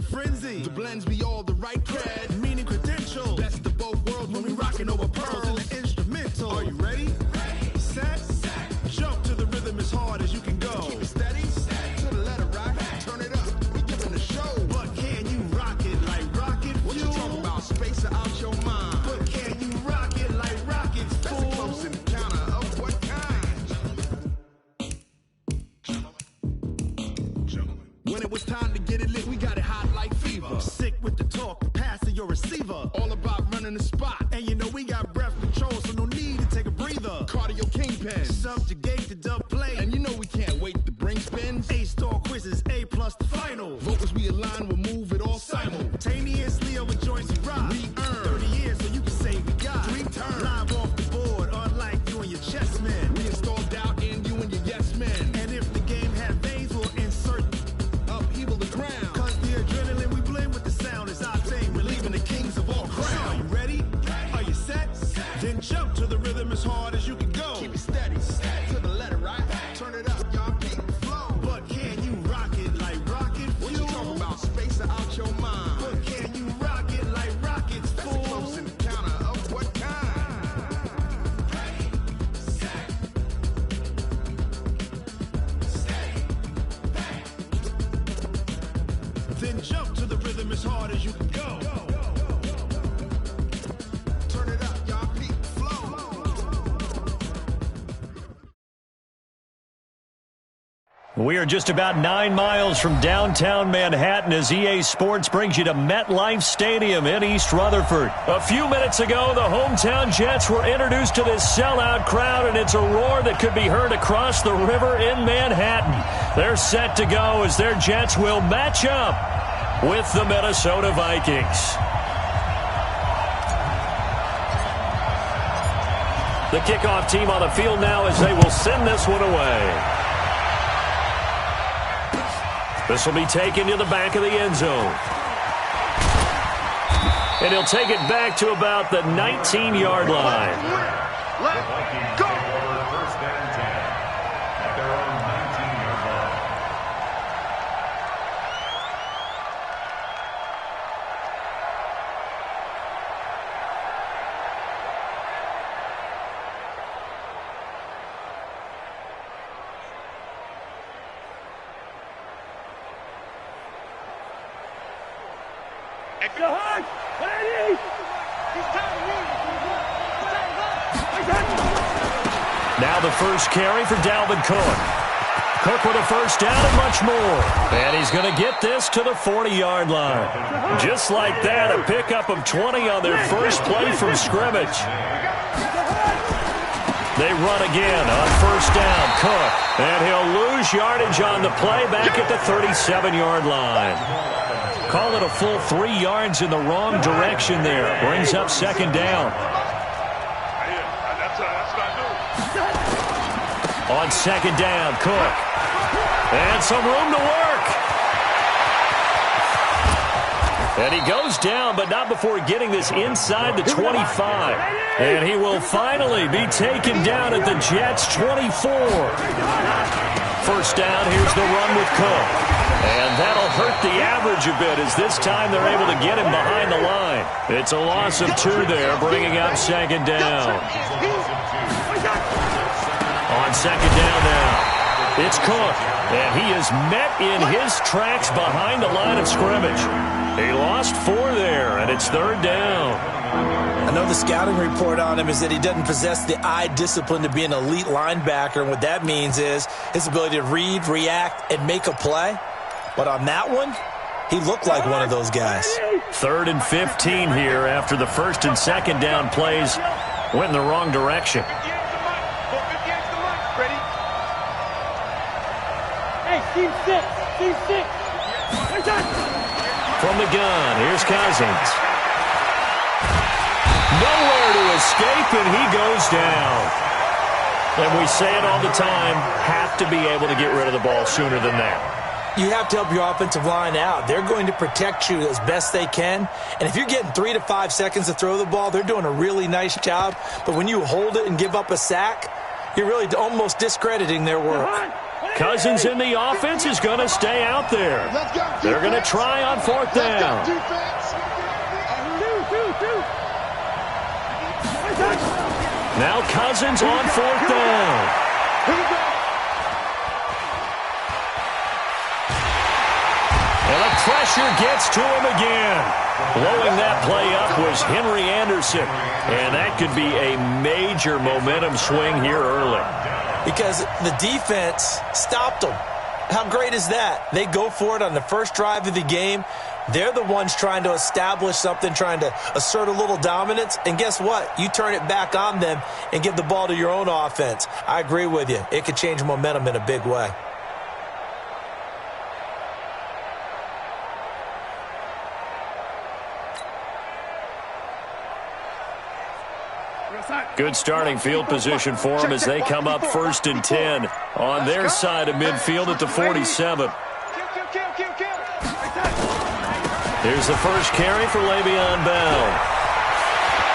a frenzy. The blends be all the right cred, meaning credential. Best of both worlds when we rockin' over pearls in the instrumental. Are you ready? Set. Jump to the rhythm as hard as you can go. Keep it steady. To the letter right. Turn it up. We giving a show. But can you rock it like rocket fuel? What you talking about? Space out your mind. But can you rock it like rockets? That's a close encounter of what kind? When it was time to get it lit, we got it hot like fever. Sick with the talk, passing your receiver. All about running the spot. And you know we got breath control, so no need to take a breather. Cardio kingpin, subjugate the dub play. And you know we can't wait to bring spins. A-star quizzes, A+ the final. Vocals we align, we'll move it all simultaneously over joints we rock. We earn 30 years, so you can say we got 3 turns. Live off the board, unlike you and your chess men. We install doubt in you and your yes men. And if the game had veins, we'll insert upheaval the ground. Cause the adrenaline we blend with the sound is our thing. We're leaving the kings of all crowns. Are you ready? Are you set? Then jump to the rhythm as hard as you can go. Keep it steady. To the letter right. Turn it up, y'all beat the flow. But can you rock it like rocket fuel? What you talking about? Space out your mind. But can you rock it like rockets, fool? That's a close encounter of what kind? Then jump to the rhythm as hard as you can go. Turn it up, y'all beat the flow. We are just about 9 miles from downtown Manhattan as EA Sports brings you to MetLife Stadium in East Rutherford. A few minutes ago, the hometown Jets were introduced to this sellout crowd, and it's a roar that could be heard across the river in Manhattan. They're set to go as their Jets will match up with the Minnesota Vikings. The kickoff team on the field now as they will send this one away. This will be taken to the back of the end zone. And he'll take it back to about the 19-yard line. Let's go! First and 10 at their own 19-yard line. Now the first carry for Dalvin Cook. Cook with a first down and much more. And he's going to get this to the 40-yard line. Just like that, a pickup of 20 on their first play from scrimmage. They run again on first down. Cook. And he'll lose yardage on the play back at the 37-yard line. Call it a full 3 yards in the wrong direction there. Brings up second down. On second down, Cook. And some room to work. And he goes down, but not before getting this inside the 25. And he will finally be taken down at the Jets' 24. First down, here's the run with Cook. And that'll hurt the average a bit as this time they're able to get him behind the line. It's a loss of 2 there, bringing up second down. On second down now, it's Cook, and he is met in his tracks behind the line of scrimmage. He lost 4 there, and it's third down. I know the scouting report on him is that he doesn't possess the eye discipline to be an elite linebacker, and what that means is his ability to read, react, and make a play. But on that one, he looked like one of those guys. 3rd and 15 here after the first and second down plays went in the wrong direction. Team 6. From the gun, here's Cousins. Nowhere to escape, and he goes down. And we say it all the time, have to be able to get rid of the ball sooner than that. You have to help your offensive line out. They're going to protect you as best they can. And if you're getting 3 to 5 seconds to throw the ball, they're doing a really nice job. But when you hold it and give up a sack, you're really almost discrediting their work. Cousins in the offense is going to stay out there. They're going to try on fourth down. Now Cousins on fourth down. And the pressure gets to him again. Blowing that play up was Henry Anderson. And that could be a major momentum swing here early. Because the defense stopped them. How great is that? They go for it on the first drive of the game. They're the ones trying to establish something, trying to assert a little dominance. And guess what? You turn it back on them and give the ball to your own offense. I agree with you. It could change momentum in a big way. Good starting field position for them as they come up 1st and 10 on their side of midfield at the 47. Here's the first carry for Le'Veon Bell.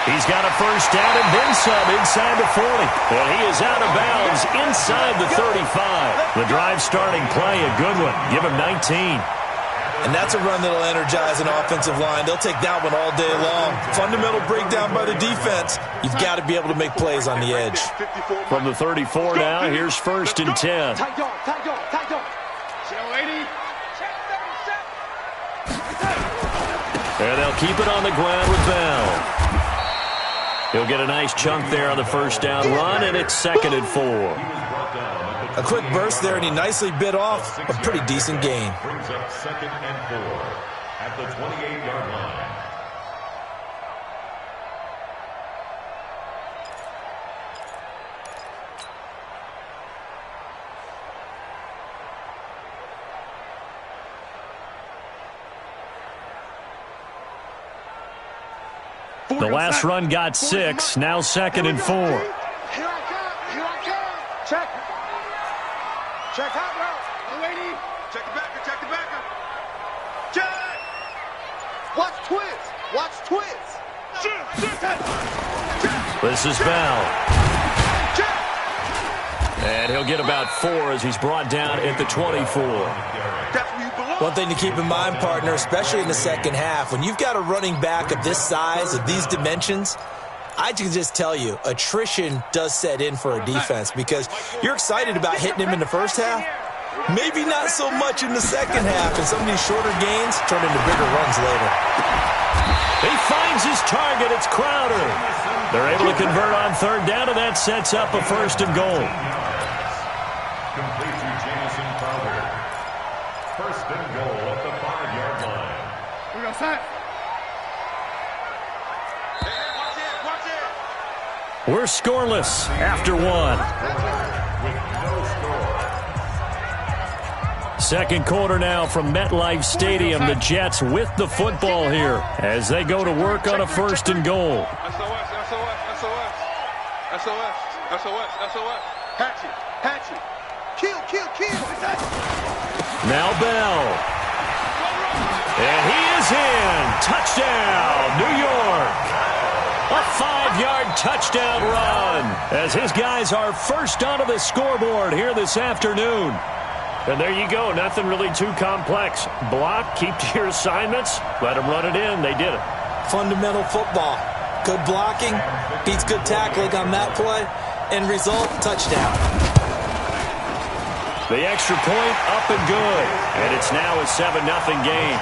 He's got a first down and then some inside the 40. And he is out of bounds inside the 35. The drive starting play, a good one. Give him 19. And that's a run that'll energize an offensive line. They'll take that one all day long. Fundamental breakdown by the defense. You've got to be able to make plays on the edge. From the 34 now, here's 1st and 10. And they'll keep it on the ground with Bell. He'll get a nice chunk there on the first down run, and it's 2nd and 4. A quick burst there, and he nicely bit off a pretty decent gain. Brings up 2nd and 4 at the 28-yard line. The last run got 6, now 2nd and 4. Here I come. Check. Check hot route. Lady. Check the backer. Check the backer. Check. Watch twins. Watch twins. This is Bell. And he'll get about 4 as he's brought down at the 24. One thing to keep in mind, partner, especially in the second half, when you've got a running back of this size, of these dimensions, I can just tell you, attrition does set in for a defense because you're excited about hitting him in the first half. Maybe not so much in the second half, and some of these shorter gains turn into bigger runs later. He finds his target. It's Crowder. They're able to convert on 3rd down, and that sets up a 1st and goal. Complete to Jamison Crowder. 1st and goal at the 5-yard line. We go set. We're scoreless after 1. With no score. Second quarter now from MetLife Stadium. The Jets with the football here as they go to work on a 1st and goal. SOS. Hatchet. Kill. Now Bell. And he is in. Touchdown, New York. A 5-yard touchdown run as his guys are first onto the scoreboard here this afternoon. And there you go. Nothing really too complex. Block, keep to your assignments, let them run it in. They did it. Fundamental football. Good blocking, beats good tackling on that play. End result, touchdown. The extra point up and good. And it's now a 7-0 game.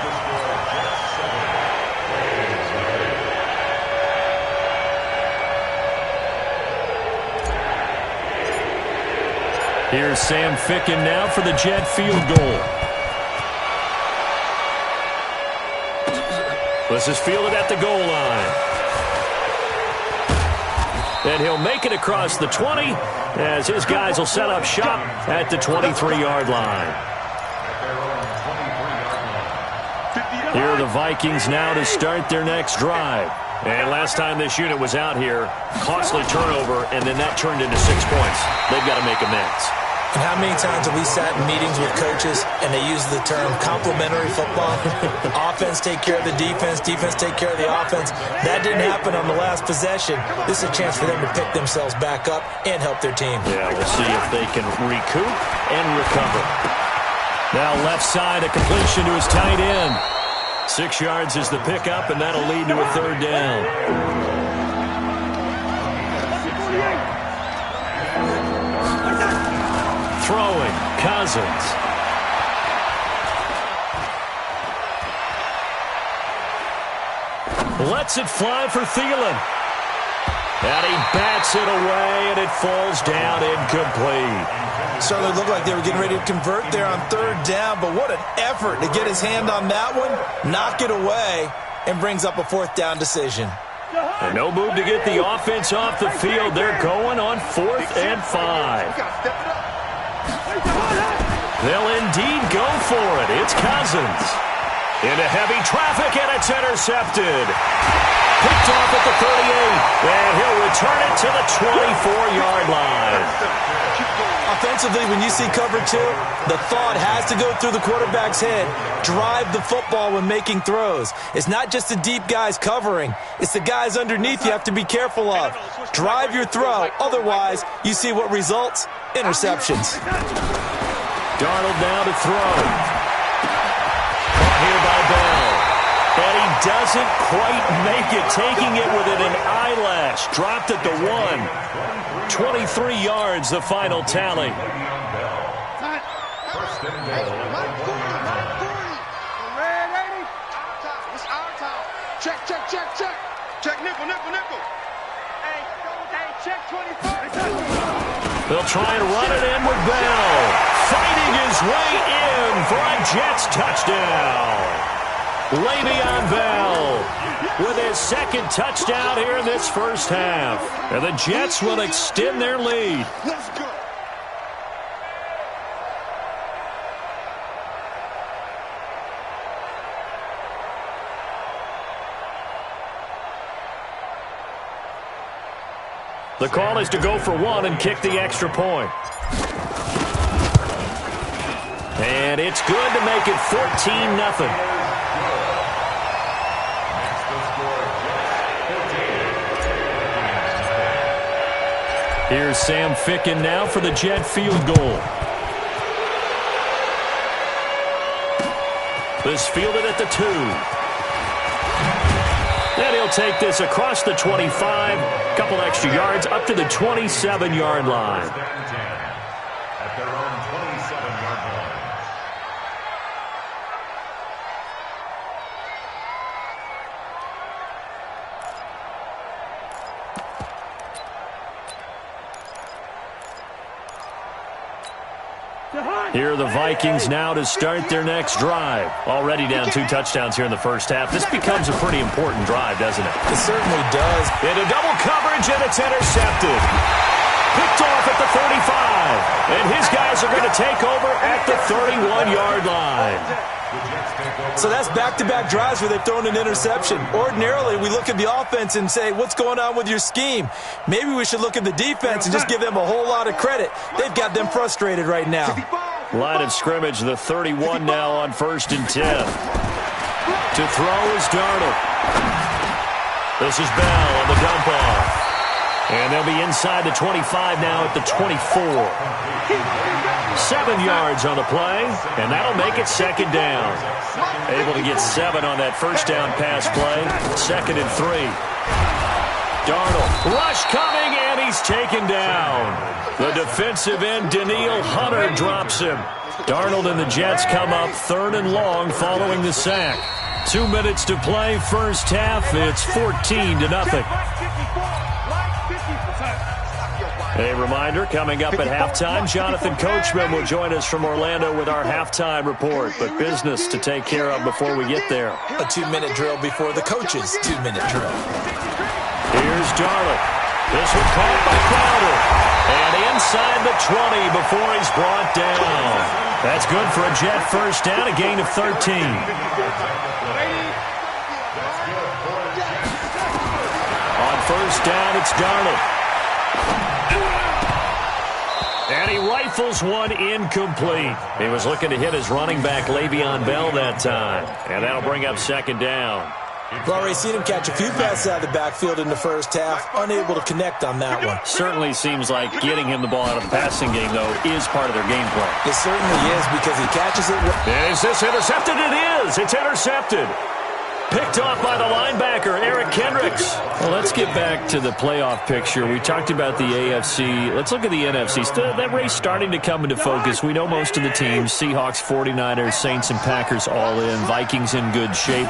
Here's Sam Ficken now for the Jet field goal. This is fielded at the goal line. And he'll make it across the 20 as his guys will set up shop at the 23-yard line. Here are the Vikings now to start their next drive. And last time this unit was out here, costly turnover, and then that turned into 6 points. They've got to make amends. And how many times have we sat in meetings with coaches and they use the term complementary football? Offense take care of the defense, defense take care of the offense. That didn't happen on the last possession. This is a chance for them to pick themselves back up and help their team. Yeah, we'll see if they can recoup and recover. Now left side, a completion to his tight end. 6 yards is the pickup, and that'll lead to a third down. Throwing, Cousins. Lets it fly for Thielen. And he bats it away, and it falls down incomplete. Certainly looked like they were getting ready to convert there on third down, but what an effort to get his hand on that one, knock it away, and brings up a fourth down decision. And no move to get the offense off the field. They're going on 4th and 5. They'll indeed go for it. It's Cousins. Into heavy traffic, and it's intercepted. Picked off at the 38, and he'll return it to the 24-yard line. Offensively, when you see cover 2, the thought has to go through the quarterback's head. Drive the football when making throws. It's not just the deep guys covering. It's the guys underneath you have to be careful of. Drive your throw. Otherwise, you see what results? Interceptions. Darnold now to throw. Caught here by Bell. And he doesn't quite make it, taking it within an eyelash. Dropped at the 1. 23 yards, the final tally. Check nickel. Hey, check 24. They'll try and run it in with Bell. Fighting his way in for a Jets touchdown. Le'Veon Bell with his second touchdown here in this first half. And the Jets will extend their lead. Let's go. The call is to go for 1 and kick the extra point. And it's good to make it 14-0. Here's Sam Ficken now for the Jet field goal. This fielded at the 2. And he'll take this across the 25, couple extra yards up to the 27-yard line. At their own 27-yard line. Here are the Vikings now to start their next drive. Already down 2 touchdowns here in the first half. This becomes a pretty important drive, doesn't it? It certainly does. Into double coverage, and it's intercepted. Picked off at the 35. And his guys are going to take over at the 31-yard line. So that's back-to-back drives where they've thrown an interception. Ordinarily, we look at the offense and say, what's going on with your scheme? Maybe we should look at the defense and just give them a whole lot of credit. They've got them frustrated right now. Line of scrimmage, the 31 now on 1st and 10. To throw is Darnold. This is Bell on the dump off. And they'll be inside the 25 now at the 24. 7 yards on the play, and that'll make it second down. Able to get 7 on that first down pass play. 2nd and 3. Darnold, rush coming, and he's taken down. The defensive end, Danielle Hunter, drops him. Darnold and the Jets come up 3rd and long following the sack. 2 minutes to play, first half. It's 14-0. A reminder, coming up at halftime, Jonathan Coachman will join us from Orlando with our halftime report, but business to take care of before we get there. A 2-minute drill before the coach's 2-minute drill. Here's Darnold. This one caught by Crowder. And inside the 20 before he's brought down. That's good for a Jet first down, a gain of 13. On first down, it's Darnold. And he rifles one incomplete. He was looking to hit his running back, Le'Veon Bell, that time. And that'll bring up second down. We've already seen him catch a few passes out of the backfield in the first half, unable to connect on that one. Certainly seems like getting him the ball out of the passing game, though, is part of their game plan. It certainly is because he catches it. Is this intercepted? It is. It's intercepted. Picked off by the linebacker, Eric Kendricks. Well, let's get back to the playoff picture. We talked about the AFC. Let's look at the NFC. That race starting to come into focus. We know most of the teams, Seahawks, 49ers, Saints, and Packers all in. Vikings in good shape.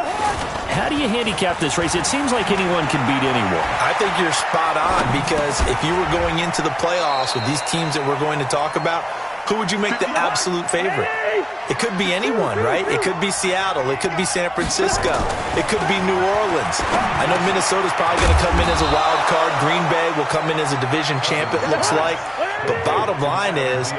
How do you handicap this race? It seems like anyone can beat anyone. I think you're spot on because if you were going into the playoffs with these teams that we're going to talk about, who would you make the absolute favorite? It could be anyone, right? It could be Seattle. It could be San Francisco. It could be New Orleans. I know Minnesota's probably going to come in as a wild card. Green Bay will come in as a division champ, it looks like. But bottom line is,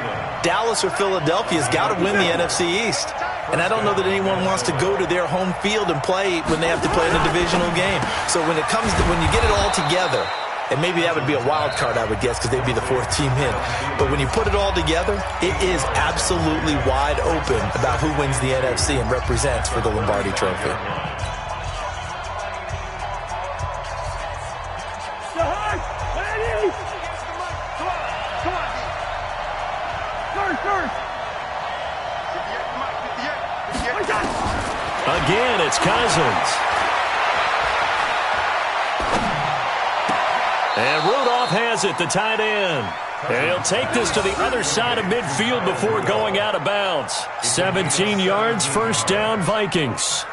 Dallas or Philadelphia's got to win the NFC East. And I don't know that anyone wants to go to their home field and play when they have to play in a divisional game. So when it comes to, when you get it all together, and maybe that would be a wild card, I would guess, because they'd be the fourth team in. But when you put it all together, it is absolutely wide open about who wins the NFC and represents for the Lombardi Trophy. Again, it's Cousins. And Rudolph has it, the tight end. And he'll take this to the other side of midfield before going out of bounds. 17 yards, first down, Vikings.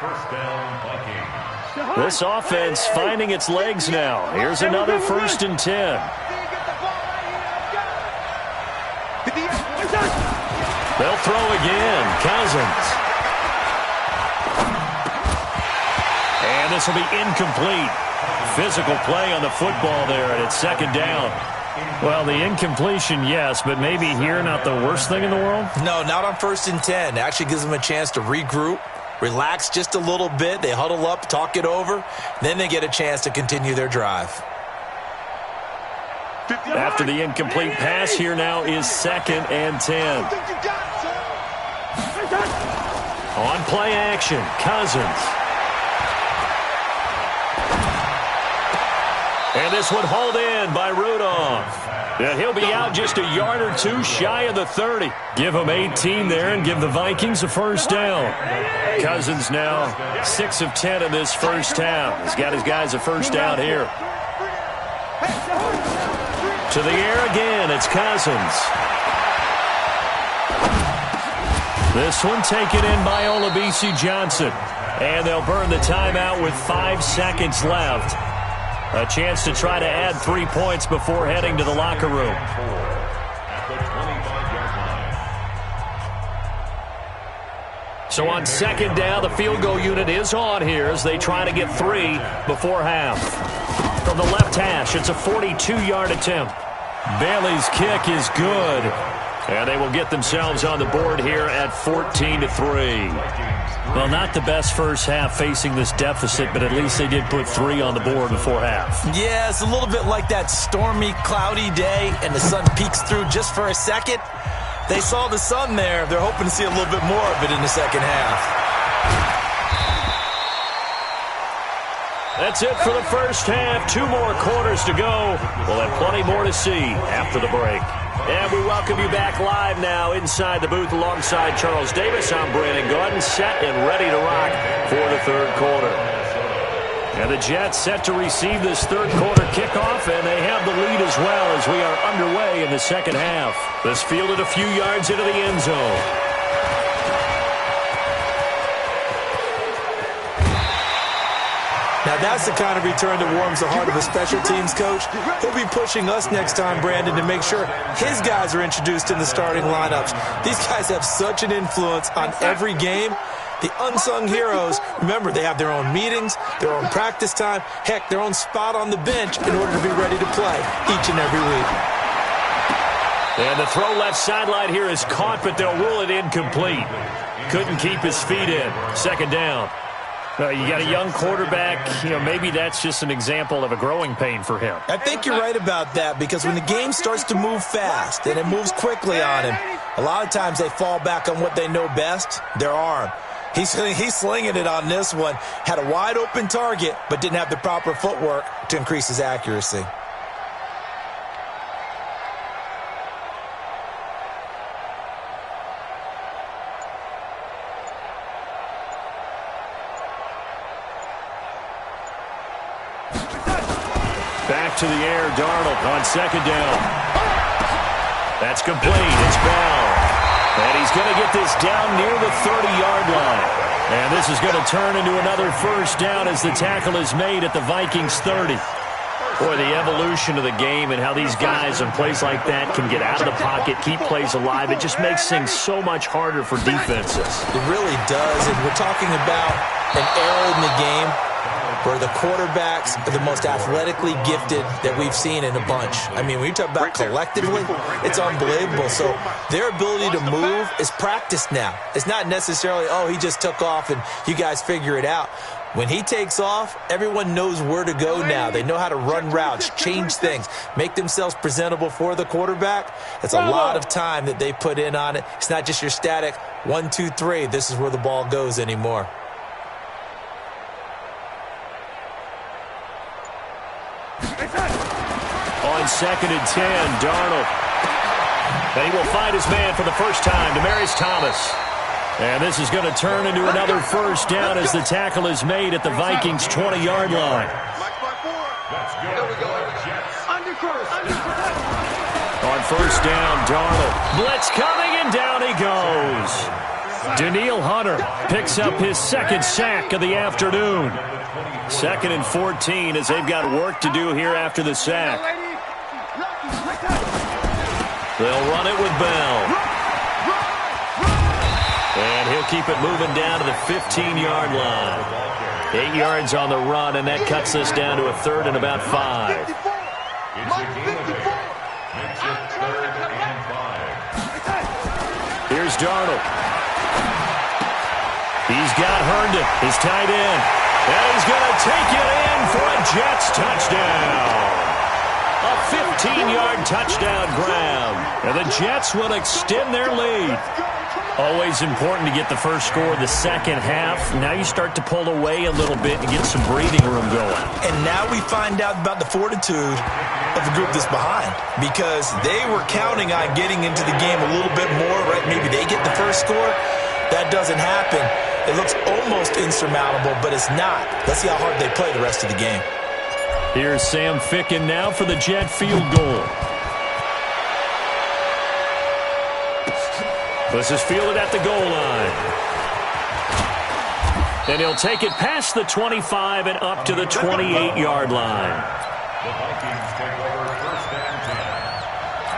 This offense finding its legs now. Here's another 1st and 10. They'll throw again. Cousins. And this will be incomplete. Physical play on the football there, and it's second down. Well, the incompletion, yes, but maybe here not the worst thing in the world? No, not on 1st and 10. It actually gives them a chance to regroup, relax just a little bit. They huddle up, talk it over. Then they get a chance to continue their drive. After the incomplete pass, here now is 2nd and 10. On play action, Cousins. And this one hauled in by Rudolph. And he'll be out just a yard or two shy of the 30. Give him 18 there and give the Vikings a first down. Cousins now 6 of 10 in this first half. He's got his guys a first down here. To the air again, it's Cousins. This one taken in by Olabisi Johnson. And they'll burn the timeout with 5 seconds left. A chance to try to add 3 points before heading to the locker room. So on 2nd down, the field goal unit is on here as they try to get 3 before half. From the left hash, it's a 42-yard attempt. Bailey's kick is good. And they will get themselves on the board here at 14-3. Well, not the best first half facing this deficit, but at least they did put 3 on the board before half. Yeah, it's a little bit like that stormy, cloudy day, and the sun peeks through just for a second. They saw the sun there. They're hoping to see a little bit more of it in the second half. That's it for the first half. 2 more quarters to go. We'll have plenty more to see after the break. And we welcome you back live now inside the booth alongside Charles Davis. I'm Brandon Gordon, set and ready to rock for the 3rd quarter. And the Jets set to receive this 3rd quarter kickoff, and they have the lead as well as we are underway in the second half. This fielded a few yards into the end zone. Now, that's the kind of return that warms the heart of a special teams coach. He'll be pushing us next time, Brandon, to make sure his guys are introduced in the starting lineups. These guys have such an influence on every game. The unsung heroes, remember, they have their own meetings, their own practice time, heck, their own spot on the bench in order to be ready to play each and every week. And the throw left sideline here is caught, but they'll rule it incomplete. Couldn't keep his feet in. 2nd down. You got a young quarterback. Maybe that's just an example of a growing pain for him. I think you're right about that, because when the game starts to move fast and it moves quickly on him, a lot of times they fall back on what they know best, their arm. He's slinging it on this one. Had a wide open target, but didn't have the proper footwork to increase his accuracy. Back to the air, Darnold on second down. That's complete. It's Bell. And he's going to get this down near the 30-yard line. And this is going to turn into another first down as the tackle is made at the Vikings 30. Boy, the evolution of the game and how these guys in plays like that can get out of the pocket, keep plays alive, it just makes things so much harder for defenses. It really does, and we're talking about an era in the game where the quarterbacks are the most athletically gifted that we've seen in a bunch. I mean, when you talk about collectively, it's unbelievable. So their ability to move is practiced now. It's not necessarily, oh, he just took off and you guys figure it out. When he takes off, everyone knows where to go now. They know how to run routes, change things, make themselves presentable for the quarterback. It's a lot of time that they put in on it. It's not just your static 1, 2, 3. This is where the ball goes anymore. On second and 10, Darnold. And he will find his man for the first time, Demaryius Thomas. And this is going to turn into another first down as the tackle is made at the Vikings' 20-yard line. On first down, Darnold. Blitz coming, and down he goes. Danielle Hunter picks up his second sack of the afternoon. Second and 14 as they've got work to do here after the sack. They'll run it with Bell. And he'll keep it moving down to the 15-yard line. 8 yards on the run, and that cuts us down to a third and about 5. It's a gain. Makes it 3rd and 5. Here's Darnold. He's got Herndon, his tight end. And he's going to take it in for a Jets touchdown. A 15-yard touchdown grab. And the Jets will extend their lead. Always important to get the first score of the second half. Now you start to pull away a little bit and get some breathing room going. And now we find out about the fortitude of the group that's behind, because they were counting on getting into the game a little bit more, right? Maybe they get the first score. That doesn't happen. It looks almost insurmountable, but it's not. Let's see how hard they play the rest of the game. Here's Sam Ficken now for the Jet field goal. This is fielded at the goal line. And he'll take it past the 25 and up to the 28-yard line. The Vikings take over first and 10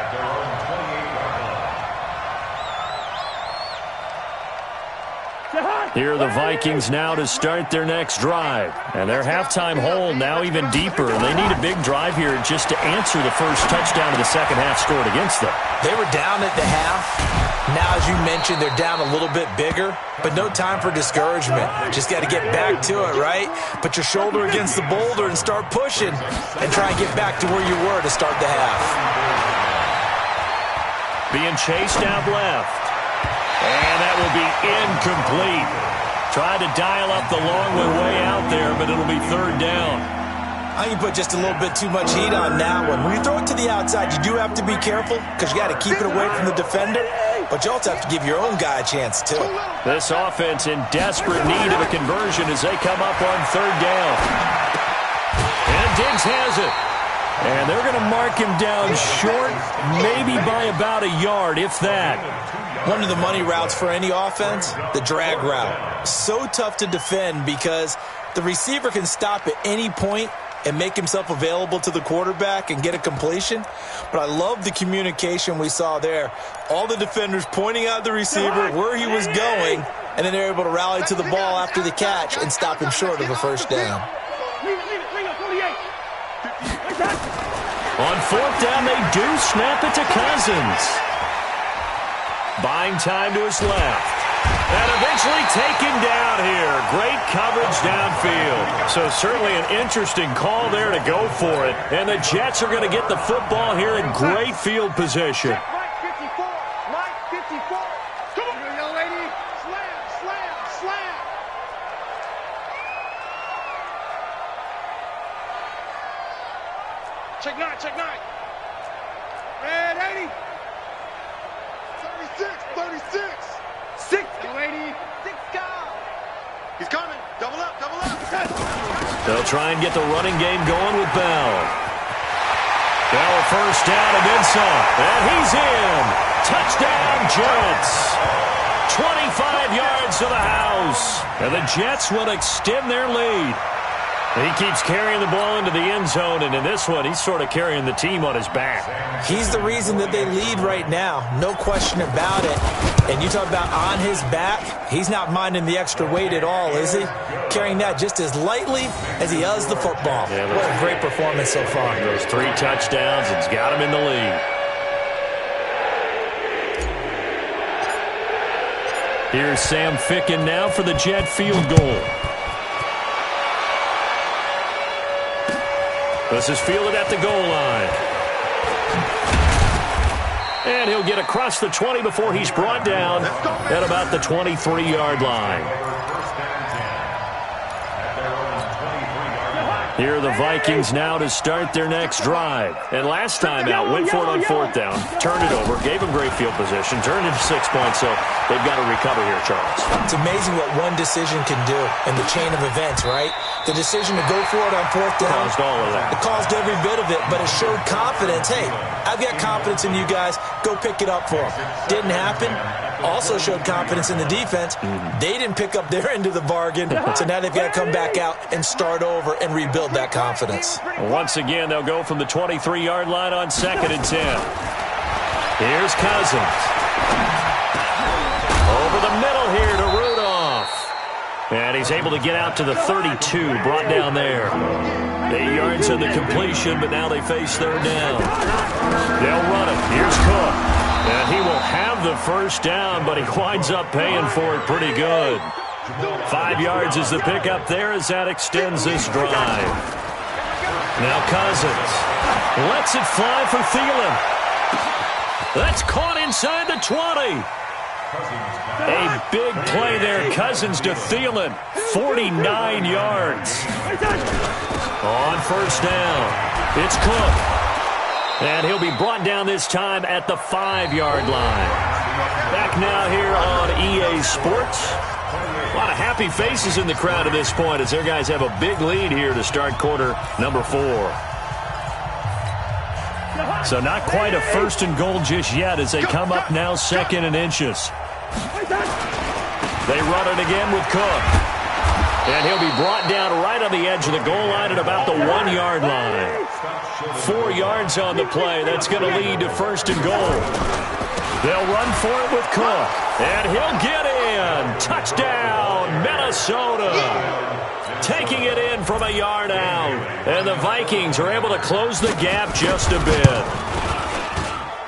at their own 28-yard line. Here are the Vikings now to start their next drive. And their halftime hole now even deeper. And they need a big drive here just to answer the first touchdown of the second half scored against them. They were down at the half. Now, as you mentioned, they're down a little bit bigger, but no time for discouragement. Just got to get back to it, right? Put your shoulder against the boulder and start pushing and try and get back to where you were to start the half. Being chased out left. And that will be incomplete. Tried to dial up the long way out there, but it'll be third down. I think you put just a little bit too much heat on that one. When you throw it to the outside, you do have to be careful because you got to keep it away from the defender, but you also have to give your own guy a chance too. This offense in desperate need of a conversion as they come up on third down. And Diggs has it. And they're going to mark him down short, maybe by about a yard, if that. One of the money routes for any offense, the drag route. So tough to defend because the receiver can stop at any point and make himself available to the quarterback and get a completion. But I love the communication we saw there. All the defenders pointing out the receiver, where he was going, and then they're able to rally to the ball after the catch and stop him short of a first down. On fourth down, they do snap it to Cousins. Buying time to his left. And eventually taken down here. Great coverage downfield. So certainly an interesting call there to go for it. And the Jets are going to get the football here in great field position. Mike 54. Mike 54. Come on, young lady. Slam, slam, slam. Check 9, check 9. Red 80. 36, 36. 6, young lady. 6 guys. He's coming. Double up, double up. They'll try and get the running game going with Bell. Bell a first down and then some. And he's in. Touchdown, Jets. 25 yards to the house. And the Jets will extend their lead. He keeps carrying the ball into the end zone, and in this one, he's sort of carrying the team on his back. He's the reason that they lead right now. No question about it. And you talk about on his back, he's not minding the extra weight at all, is he? Carrying that just as lightly as he does the football. Yeah, what a great performance so far. Those 3 touchdowns, it's got him in the lead. Here's Sam Ficken now for the Jet field goal. This is fielded at the goal line. And he'll get across the 20 before he's brought down at about the 23-yard line. Here are the Vikings now to start their next drive. And last time out, went for it on 4th down, turned it over, gave him great field position, turned it to 6 points, so they've got to recover here, Charles. It's amazing what one decision can do in the chain of events, right? The decision to go for it on 4th down. Caused all of that. It caused every bit of it, but it showed confidence. Hey, I've got confidence in you guys. Go pick it up for them. Didn't happen. Also showed confidence in the defense. They didn't pick up their end of the bargain, so now they've got to come back out and start over and rebuild that confidence. Once again, they'll go from the 23-yard line on 2nd and 10. Here's Cousins. Over the middle here to Rudolph. And he's able to get out to the 32, brought down there. 8 yards in the completion, but now they face 3rd down. They'll run it. Here's Cook. And he will have the first down, but he winds up paying for it pretty good. 5 yards is the pickup there as that extends this drive. Now Cousins lets it fly for Thielen. That's caught inside the 20. A big play there. Cousins to Thielen. 49 yards. On 1st down, it's Cook. And he'll be brought down this time at the 5-yard line. Back now here on EA Sports. A lot of happy faces in the crowd at this point as their guys have a big lead here to start quarter number 4. So not quite a 1st and goal just yet as they come up now 2nd and inches. They run it again with Cook. And he'll be brought down right on the edge of the goal line at about the 1-yard line. 4 yards on the play. That's going to lead to 1st and goal. They'll run for it with Cook. And he'll get in. Touchdown, Minnesota. Taking it in from a yard out. And the Vikings are able to close the gap just a bit.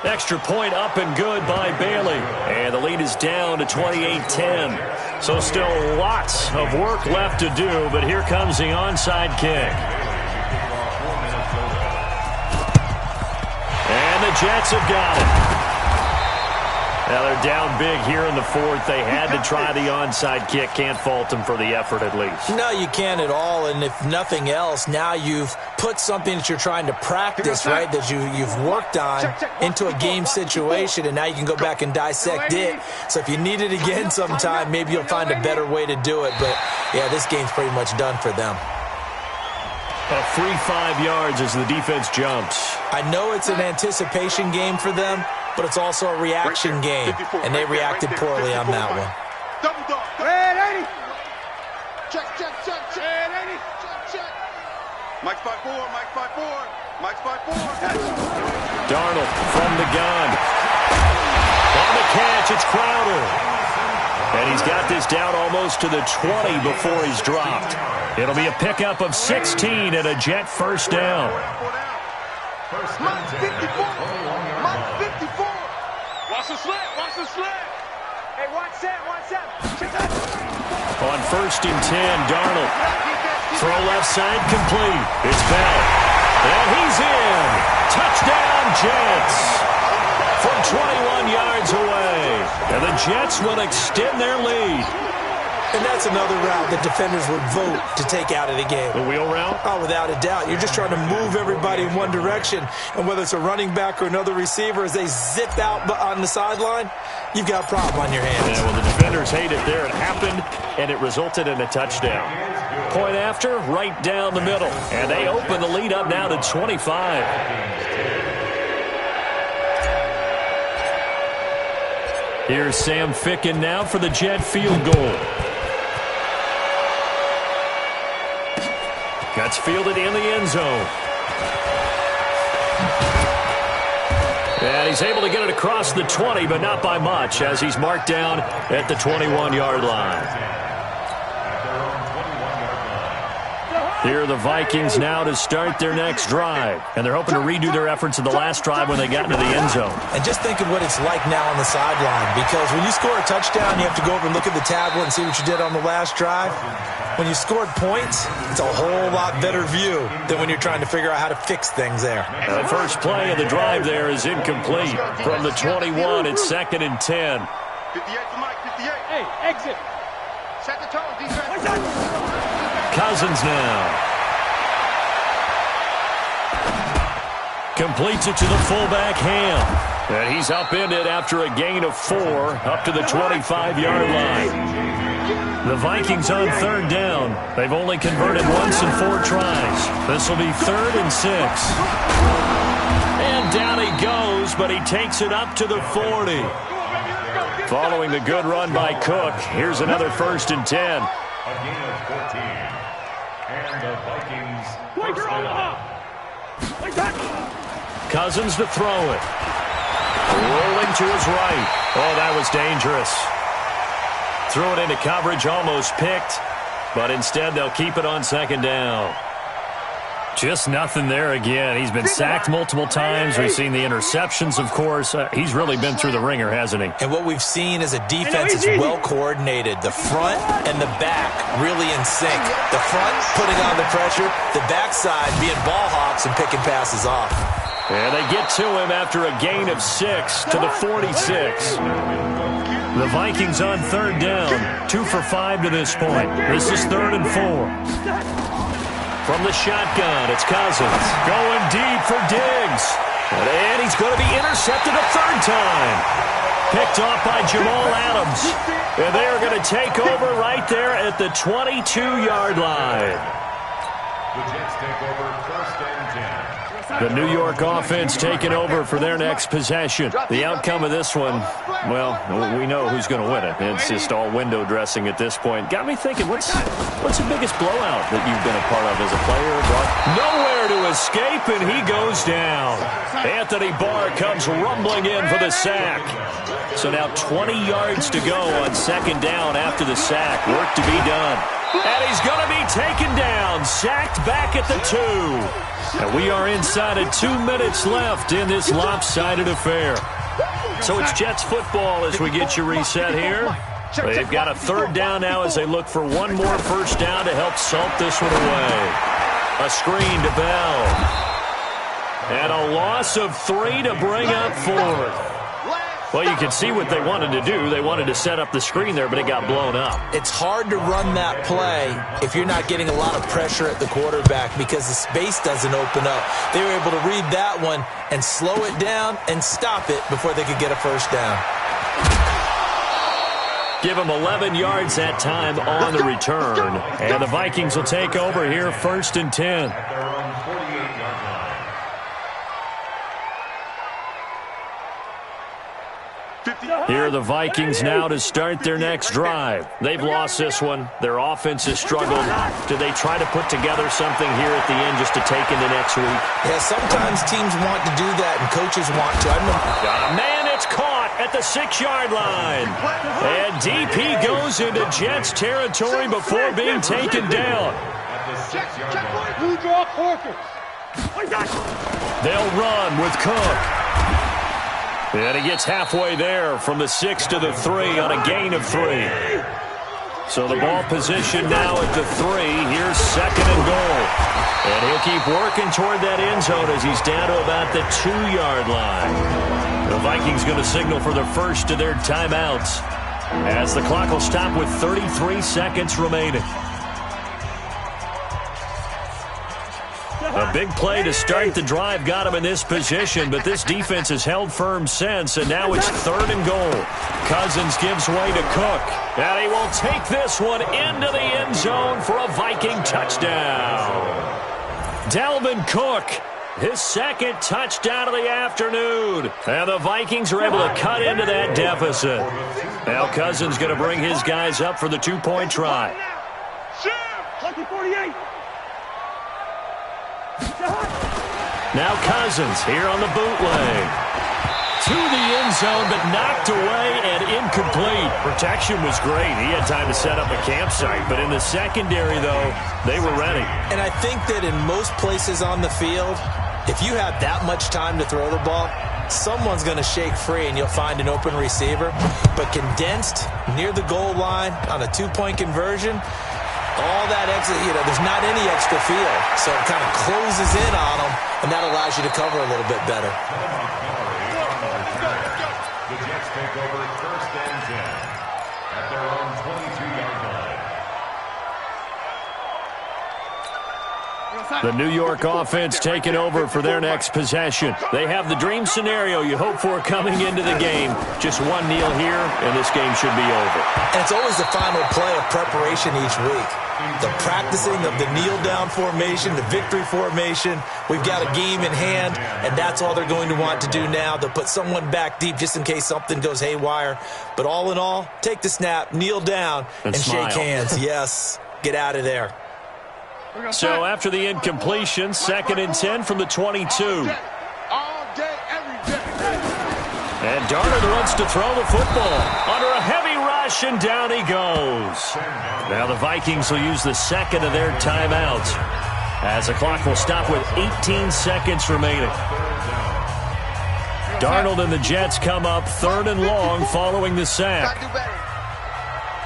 Extra point up and good by Bailey. And the lead is down to 28-10. So still lots of work left to do, but here comes the onside kick. And the Jets have got it. Now they're down big here in the 4th. They had to try the onside kick. Can't fault them for the effort at least. No, you can't at all. And if nothing else, now you've put something that you're trying to practice, right, that you've worked on into a game situation, and now you can go back and dissect it. So if you need it again sometime, maybe you'll find a better way to do it. But, yeah, this game's pretty much done for them. A free 5 yards as the defense jumps. I know it's an anticipation game for them, but it's also a reaction game, and they reacted poorly on that one. Double dog. Red 80. Check, check, check, check. Red 80. Check, check. Mike's 5-4. Mike's 5-4. Mike's 5-4. Darnold from the gun. On the catch, it's Crowder. And he's got this down almost to the 20 before he's dropped. It'll be a pickup of 16 and a Jet first down. Mike's 54. Mike's 54. Watch the slant. Watch the slant. Hey, watch Sam, watch Sam. On 1st and 10, Darnold. Throw left side complete. It's Bell. And he's in. Touchdown, Jets. From 21 yards away. And the Jets will extend their lead. And that's another route that defenders would vote to take out of the game. The wheel route? Oh, without a doubt. You're just trying to move everybody in one direction. And whether it's a running back or another receiver, as they zip out on the sideline, you've got a problem on your hands. Yeah, well, the defenders hate it there. It happened, and it resulted in a touchdown. Point after, right down the middle. And they open the lead up now to 25. Here's Sam Ficken now for the Jet field goal. That's fielded in the end zone. And he's able to get it across the 20, but not by much, as he's marked down at the 21-yard line. Here are the Vikings now to start their next drive. And they're hoping to redo their efforts in the last drive when they got into the end zone. And just think of what it's like now on the sideline. Because when you score a touchdown, you have to go over and look at the tablet and see what you did on the last drive. When you scored points, it's a whole lot better view than when you're trying to figure out how to fix things there. The first play of the drive there is incomplete. From the 21, it's 2nd and 10. 58 to Mike, 58. Hey, exit. Set the tone, defense. Cousins now. Completes it to the fullback, Ham. And he's upended after a gain of 4 up to the 25-yard line. The Vikings on 3rd down. They've only converted once in 4 tries. This will be 3rd and 6. And down he goes, but he takes it up to the 40. Following the good run by Cook, here's another 1st and 10. A gain of 14. And the Vikings first down. Cousins to throw it. Rolling to his right. Oh, that was dangerous. Threw it into coverage, almost picked. But instead, they'll keep it on 2nd down. Just nothing there again. He's been sacked multiple times. We've seen the interceptions, of course. He's really been through the ringer, hasn't he? And what we've seen is a defense that's well coordinated. The front and the back really in sync. The front putting on the pressure. The backside being ball hawks and picking passes off. And they get to him after a gain of 6 to the 46. The Vikings on 3rd down. 2 for 5 to this point. This is 3rd and 4. From the shotgun, it's Cousins. Going deep for Diggs. And he's going to be intercepted a 3rd time. Picked off by Jamal Adams. And they are going to take over right there at the 22-yard line. The Jets take over 1st and 10. The New York offense taking over for their next possession. The outcome of this one, well, we know who's going to win it. It's just all window dressing at this point. Got me thinking, what's the biggest blowout that you've been a part of as a player? Nowhere to escape, and he goes down. Anthony Barr comes rumbling in for the sack. So now 20 yards to go on 2nd down after the sack. Work to be done. And he's going to be taken down, sacked back at the 2. And we are inside of 2 minutes left in this lopsided affair. So it's Jets football as we get you reset here. They've got a 3rd down now as they look for one more 1st down to help salt this one away. A screen to Bell. And a loss of 3 to bring up 4th. Well, you can see what they wanted to do. They wanted to set up the screen there, but it got blown up. It's hard to run that play if you're not getting a lot of pressure at the quarterback because the space doesn't open up. They were able to read that one and slow it down and stop it before they could get a 1st down. Give them 11 yards that time on the return. And the Vikings will take over here 1st and 10. At their own 48-yard line. Here are the Vikings now to start their next drive. They've lost this one. Their offense has struggled. Do they try to put together something here at the end just to take into next week? Yeah, sometimes teams want to do that and coaches want to. Got a man, it's caught at the 6-yard line. And DP goes into Jets territory before being taken down. At the 6-yard line. Blue draw quarter. They'll run with Cook. And he gets halfway there from the 6 to the 3 on a gain of 3. So the ball position now at the 3. Here's 2nd and goal. And he'll keep working toward that end zone as he's down to about the 2-yard line. The Vikings going to signal for the first of their timeouts as the clock will stop with 33 seconds remaining. A big play to start the drive got him in this position, but this defense has held firm since, and now it's 3rd and goal. Cousins gives way to Cook, and he will take this one into the end zone for a Viking touchdown. Dalvin Cook, his 2nd touchdown of the afternoon, and the Vikings are able to cut into that deficit. Now Cousins going to bring his guys up for the 2-point try. Lucky 48. Now Cousins here on the bootleg. To the end zone, but knocked away and incomplete. Protection was great. He had time to set up a campsite, but in the secondary, though, they were ready. And I think that in most places on the field, if you have that much time to throw the ball, someone's going to shake free and you'll find an open receiver. But condensed near the goal line on a 2-point conversion, all that extra, there's not any extra field. So it kind of closes in on them, and that allows you to cover a little bit better. The Jets take over 1st and 10 at their own 22-yard line. The New York offense taking over for their next possession. They have the dream scenario you hope for coming into the game. Just one kneel here, and this game should be over. And it's always the final play of preparation each week. The practicing of the kneel-down formation, the victory formation. We've got a game in hand, and that's all they're going to want to do now. They'll put someone back deep just in case something goes haywire. But all in all, take the snap, kneel down, and shake hands. Yes, get out of there. So after the incompletion, 2nd and 10 from the 22. All day, every day. And Darnold wants to throw the football under a heavy rush, and down he goes. Now the Vikings will use the 2nd of their timeouts as the clock will stop with 18 seconds remaining. Darnold and the Jets come up 3rd and long following the sack.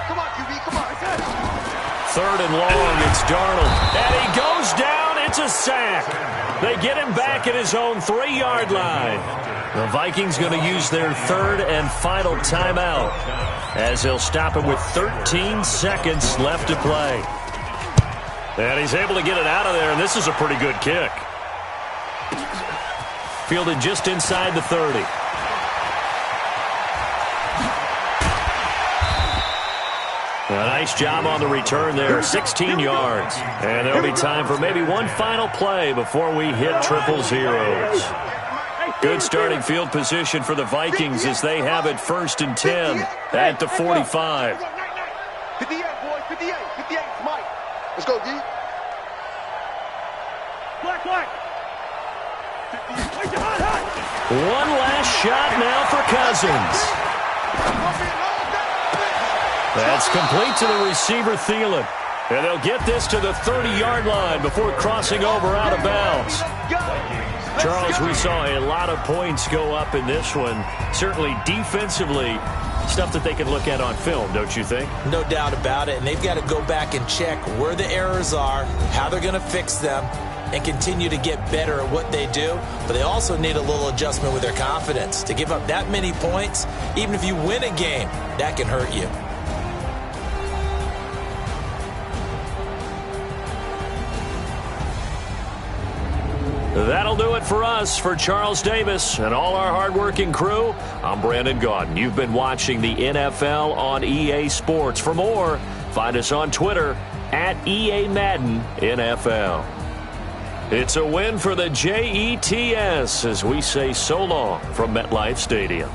Come on, QB, come on. 3rd and long, it's Darnold. And he goes down, it's a sack. They get him back at his own 3-yard line. The Vikings going to use their 3rd and final timeout as they'll stop him with 13 seconds left to play. And he's able to get it out of there, and this is a pretty good kick. Fielded just inside the 30. A nice job on the return there, 16 yards. And there'll be time for maybe one final play before we hit triple zeros. Good starting field position for the Vikings as they have it 1st and 10 at the 45. 58, boy, 58, 58, Mike. Let's go, D. Black. One last shot now for Cousins. That's complete to the receiver, Thielen. And they'll get this to the 30-yard line before crossing over out of bounds. Charles, we saw a lot of points go up in this one. Certainly defensively, stuff that they can look at on film, don't you think? No doubt about it. And they've got to go back and check where the errors are, how they're going to fix them, and continue to get better at what they do. But they also need a little adjustment with their confidence. To give up that many points, even if you win a game, that can hurt you. That'll do it for us. For Charles Davis and all our hardworking crew, I'm Brandon Gaudin. You've been watching the NFL on EA Sports. For more, find us on Twitter at EA Madden NFL. It's a win for the Jets as we say so long from MetLife Stadium.